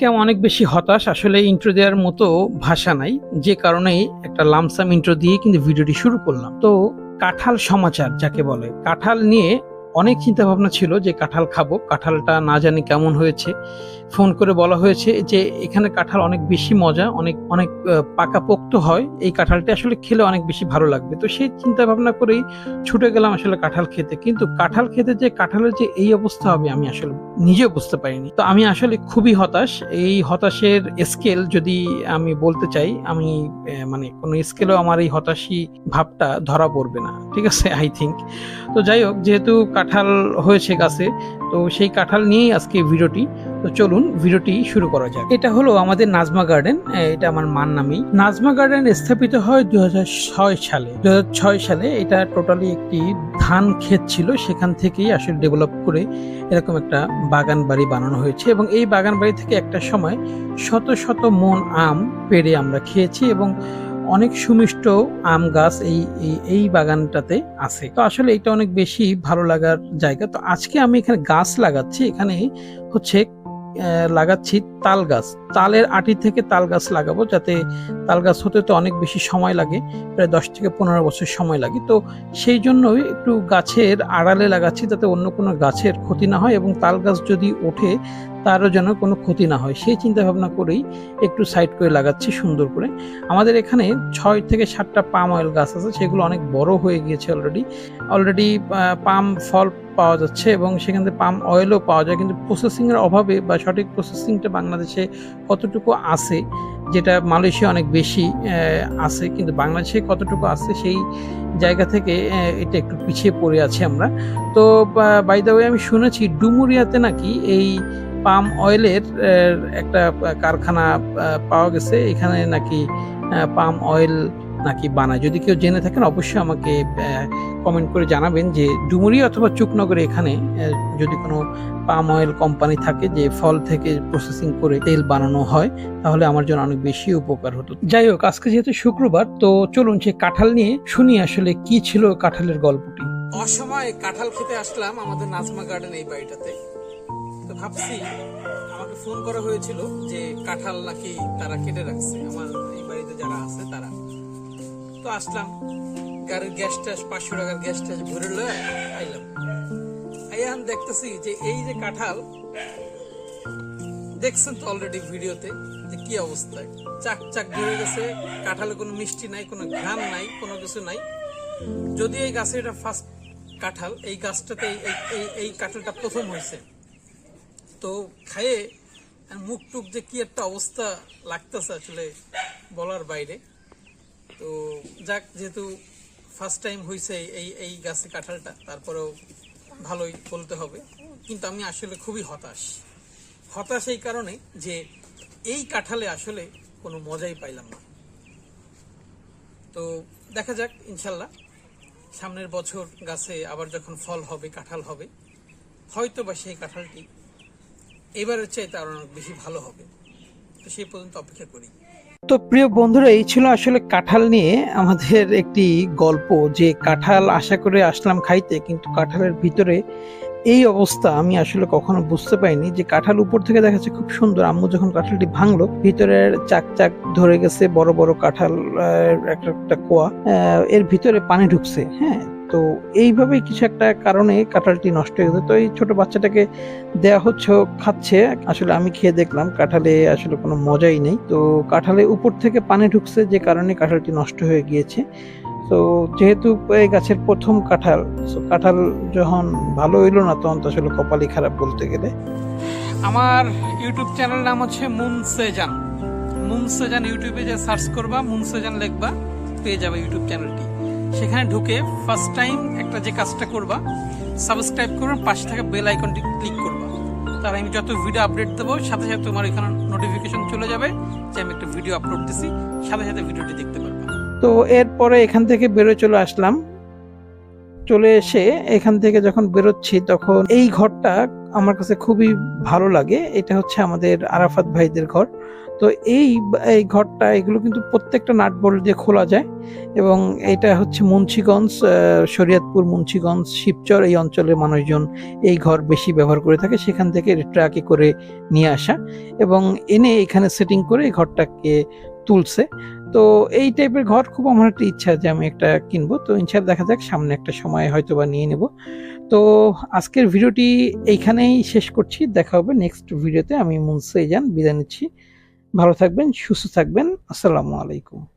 আমি অনেক বেশি হতাশ, আসলে ইন্ট্রো দেওয়ার মতো ভাষা নাই, যে কারণেই একটা লামসাম ইন্ট্রো দিয়ে কিন্তু ভিডিওটি শুরু করলাম। তো কাঁঠাল সমাচার যাকে বলে, কাঁঠাল নিয়ে অনেক চিন্তা ভাবনা ছিল যে কাঁঠাল খাবো, কাঁঠালটা না জানি কেমন হয়েছে। ফোন করে বলা হয়েছে যে এখানে কাঁঠাল অনেক বেশি মজা, অনেক অনেক পাকাপোক্ত হয়, এই কাঁঠালটা আসলে খেলে অনেক বেশি ভালো লাগবে। তো সেই চিন্তা ভাবনা করেই ছুটে গেলাম আসলে কাঁঠাল খেতে। কিন্তু কাঁঠাল খেতে যে কাঁঠালের যে এই অবস্থা হবে আমি আসলে নিজেও বুঝতে পারিনি। তো আমি আসলে খুবই হতাশ। এই হতাশের স্কেল যদি আমি বলতে চাই, আমি মানে কোনো স্কেলেও আমার এই হতাশি ভাবটা ধরা পড়বে না, ঠিক আছে, আই থিঙ্ক। তো যাই হোক, যেহেতু কাঁঠাল হয়েছে গাছে, তো সেই কাঁঠাল নিয়েই আজকে ভিডিওটি। তো চলুন ভিডিওটি শুরু করা যাক। এটা হলো আমাদের নাজমা গার্ডেন, এটা আমার মার নামেই। নাজমা গার্ডেন স্থাপিত হয় 2006 সালে। 2006 সালে এটা টোটালি একটি ধান ক্ষেত ছিল, সেখান থেকেই আসলে ডেভেলপ করে এরকম একটা বাগান বাড়ি বানানো হয়েছে। এবং এই বাগান বাড়ি থেকে একটা সময় শত শত মন আম পেড়ে আমরা খেয়েছি, এবং অনেক সুমিষ্ট আম গাছ এই বাগানটাতে আছে। তো আসলে এটা অনেক বেশি ভালো লাগার জায়গা। তো আজকে আমি এখানে গাছ লাগাচ্ছি, এখানে হচ্ছে লাগাচ্ছি তাল গাছ। তালের আটি থেকে তাল গাছ লাগাবো, যাতে তাল গাছ হতে তো অনেক বেশি সময় লাগে, প্রায় 10 থেকে 15 বছর সময় লাগে। তো সেই জন্যই একটু গাছের আড়ালে লাগাচ্ছি, যাতে অন্য কোনো গাছের ক্ষতি না হয়, এবং তাল গাছ যদি ওঠে তারও যেন কোনো ক্ষতি না হয়, সেই চিন্তা ভাবনা করেই একটু সাইড করে লাগাচ্ছি সুন্দর করে। আমাদের এখানে 6 থেকে 7টা পাম অয়েল গাছ আছে, সেগুলো অনেক বড় হয়ে গিয়েছে অলরেডি পাম ফল পাওয়া যাচ্ছে, এবং সেখান থেকে পাম অয়েলও পাওয়া যায়। কিন্তু প্রসেসিং এর অভাবে বা সঠিক প্রসেসিংটা বাংলাদেশে কতটুকু আছে, যেটা মালয়েশিয়া অনেক বেশি আছে, কিন্তু বাংলাদেশে কতটুকু আছে সেই জায়গা থেকে এটা একটু পিছিয়ে পড়ে আছি আমরা। তো বাই দ্য ওয়ে, আমি শুনেছি ডুমুরিয়াতে নাকি এই পাম অয়েলের একটা কারখানা পাওয়া গেছে, এখানে নাকি পাম অয়েল নাকি বানায়। যদি কেউ জেনে থাকেন অবশ্যই আমাকে কমেন্ট করে জানাবেন যে ডুমুরিয়া অথবা চুকনগরে এখানে যদি কোনো পাম অয়েল কোম্পানি থাকে যে ফল থেকে প্রসেসিং করে তেল বানানো হয়, তাহলে আমার জন্য অনেক বেশি উপকার হতো। যাই হোক, আজকে যেহেতু শুক্রবার, তো চলুন সে কাঁঠাল নিয়ে শুনি আসলে কি ছিল কাঁঠালের গল্পটি। অসময়ে কাঁঠাল খেতে আসলাম আমাদের নাজমা গার্ডেন এই বাড়িটাতে। তো ভাবছি, আমাকে ফোন করা হয়েছিল যে কাঁঠাল নাকি তারা কেটে রাখছে আমার এই বাড়িতে যারা আছে তারা। তো আসলাম, গাড়ির গ্যাস ট্যাস 500 টাকার গ্যাস ট্যাস ভরে লয়ে আইলাম। আইয়ান দেখতেছি যে এই যে কাঁঠাল দেখছেন তো অলরেডি ভিডিওতে যে কি অবস্থায়, চাক চাক ধরে গেছে। কাঁঠালে কোনো মিষ্টি নাই, কোনো ঘ্রাণ নাই, কোনো কিছু নাই। যদি এই গাছে এটা ফার্স্ট কাঁঠাল, এই গাছটাতে এই কাঁঠালটা প্রথম হয়েছে। তো খায়ে মুখ টুক যে কি একটা অবস্থা লাগতেছে আসলে বলার বাইরে। তো যাক, যেহেতু ফার্স্ট টাইম হয়েছে এই গাছে কাঁঠালটা, তারপরেও ভালোই বলতে হবে। কিন্তু আমি আসলে খুবই হতাশ এই কারণে যে এই কাঁঠালে আসলে কোনো মজাই পাইলাম না। তো দেখা যাক, ইনশাল্লাহ সামনের বছর গাছে আবার যখন ফল হবে, কাঁঠাল হবে, হয়তো বা সেই কাঁঠালটি এবারের চাইতে আরো অনেক বেশি ভালো হবে। তো সেই পর্যন্ত অপেক্ষা করি। তো প্রিয় বন্ধুরা, এই ছিল আসলে কাঁঠাল নিয়ে আমাদের একটি গল্প, যে কাঁঠাল আশা করে আসলাম খাইতে, কিন্তু কাঁঠালের ভিতরে এই অবস্থা। আমি আসলে কখনো বুঝতে পারিনি যে কাঁঠাল উপর থেকে দেখাচ্ছে খুব সুন্দর, আম্মু যখন কাঁঠালটি ভাঙলো ভিতরের চাক চাক ধরে গেছে, বড় বড় কাঁঠাল একটা কোয়া, এর ভিতরে পানি ঢুকছে। হ্যাঁ, তো এইভাবে কিছু একটা কারণে কাঁঠালটি নষ্ট হয়ে গেছে। তো এই ছোট বাচ্চাটাকে দেয়া হচ্ছে, খাচ্ছে। আসলে আমি খেয়ে দেখলাম কাঁঠালে আসলে কোনো মজাই নেই। তো কাঁঠালে উপর থেকে পানি ঢুকছে, যে কারণে কাঁঠালটি নষ্ট হয়ে গিয়েছে। তো যেহেতু এই গাছের প্রথম কাঁঠাল, কাঁঠাল যখন ভালো হইলো না, তখন তো আসলে কপালই খারাপ বলতে গেলে। আমার ইউটিউব চ্যানেল নাম হচ্ছে মুনসেজান। ইউটিউবে যে সার্চ করবা, মুনসেজান লিখবা, পেয়ে যাবে ইউটিউব চ্যানেলটি। সেখানে ঢুকে ফার্স্ট টাইম একটা যে কাজটা করবা, সাবস্ক্রাইব করবা, পাশে থাকা বেল আইকনটি ক্লিক করবা। তার আমি যত ভিডিও আপডেট দেবো সাথে সাথে তোমার এখানে নোটিফিকেশন চলে যাবে যে আমি একটা ভিডিও আপলোড দিছি, সাথে সাথে ভিডিওটি দেখতে পারবা। তো এরপরে এখান থেকে বেরোয় চলে আসলাম। চলে এসে এখান থেকে যখন বেরোচ্ছি, তখন এই ঘরটা আমার কাছে খুবই ভালো লাগে। এটা হচ্ছে আমাদের আরাফাত ভাইদের ঘর। তো এই এই ঘরটা এগুলো কিন্তু প্রত্যেকটা নাট বল্টু দিয়ে খোলা যায়। এবং এটা হচ্ছে মুন্সিগঞ্জ, শরীয়তপুর, মুন্সিগঞ্জ, শিবচর এই অঞ্চলের মানুষজন এই ঘর বেশি ব্যবহার করে থাকে। সেখান থেকে ট্রাকে করে নিয়ে আসা এবং এনে এখানে সেটিং করে এই ঘরটাকে তুলছে। তো এই টাইপের ঘর খুব আমার একটা ইচ্ছা যে আমি একটা কিনবো। তো ইনশাআল্লাহ দেখা যাক, সামনে একটা সময় হয়তো বা নিয়ে নেব। তো আজকের ভিডিওটি এইখানেই শেষ করছি। দেখা হবে নেক্সট ভিডিওতে। আমি মুনসেজান বিদায় নিচ্ছি। ভালো থাকবেন, সুস্থ থাকবেন। আসসালামু আলাইকুম।